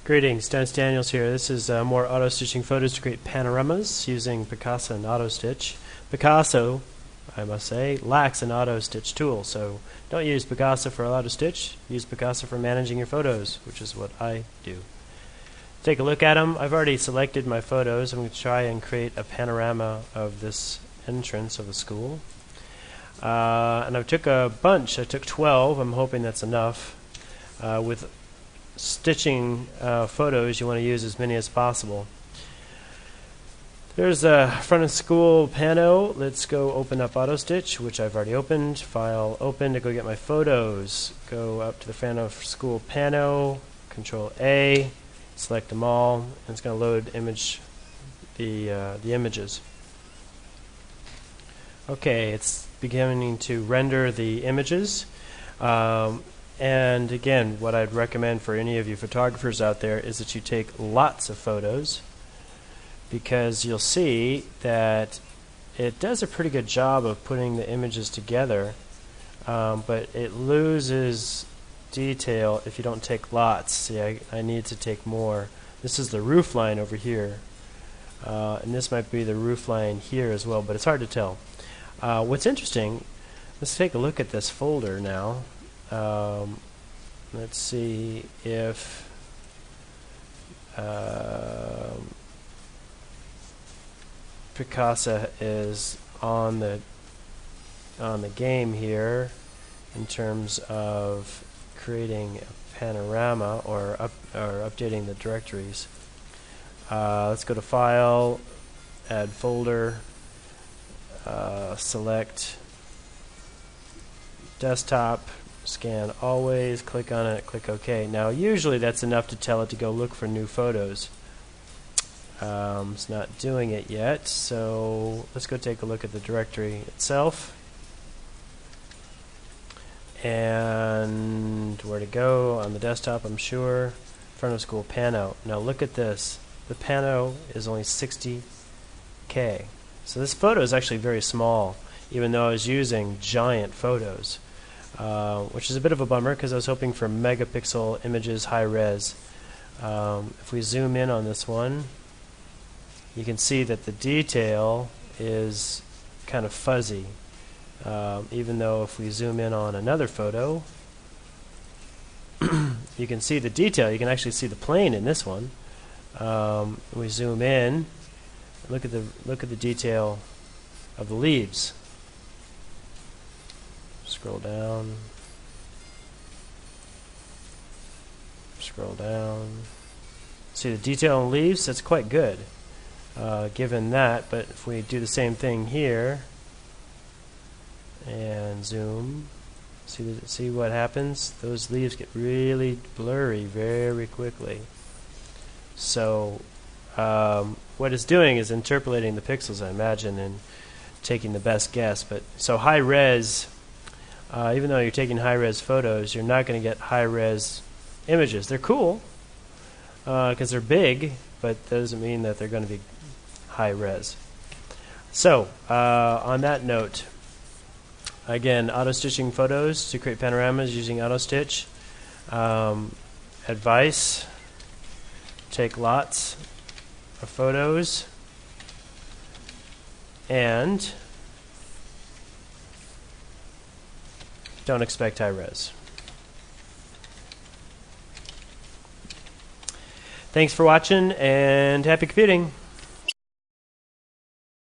Greetings, Dennis Daniels here. This is more auto-stitching photos to create panoramas using Picasa and auto-stitch. Picasa, I must say, lacks an auto-stitch tool, so don't use Picasa for auto-stitch. Use Picasa for managing your photos, which is what I do. Take a look at them. I've already selected my photos. I'm going to try and create a panorama of this entrance of the school. And I took a bunch. I took 12. I'm hoping that's enough. With stitching photos, you want to use as many as possible. There's a front of school pano. Let's go open up auto stitch, which I've already opened. File open to go get my photos. Go up to the front of school pano, Control A, select them all, and it's going to load the images. Okay, it's beginning to render the images. And again, what I'd recommend for any of you photographers out there is that you take lots of photos, because you'll see that it does a pretty good job of putting the images together, but it loses detail if you don't take lots. See, I need to take more. This is the roof line over here, and this might be the roof line here as well, but it's hard to tell. What's interesting, let's take a look at this folder now. Let's see if Picasa is on the game here in terms of creating a panorama or updating the directories. Let's go to File, Add Folder, select Desktop, scan always, click on it, click OK. Now usually that's enough to tell it to go look for new photos. It's not doing it yet, so let's go take a look at the directory itself. And where to go on the desktop, I'm sure. Front of school pano. Now look at this. The pano is only 60K. So this photo is actually very small, even though I was using giant photos, which is a bit of a bummer because I was hoping for megapixel images, high res. If we zoom in on this one, you can see that the detail is kind of fuzzy, even though if we zoom in on another photo, you can see the detail. You can actually see the plane in this one. We zoom in. Look at the detail of the leaves. Scroll down. Scroll down. See the detail on the leaves? That's quite good, given that. But if we do the same thing here and zoom, see what happens? Those leaves get really blurry very quickly. So what it's doing is interpolating the pixels, I imagine, and taking the best guess. But so high res, even though you're taking high res photos, you're not going to get high res images. They're cool because they're big, but that doesn't mean that they're going to be high res. So on that note, again, auto stitching photos to create panoramas using auto stitch. Advice: take lots of photos and don't expect high res. Thanks for watching and happy computing.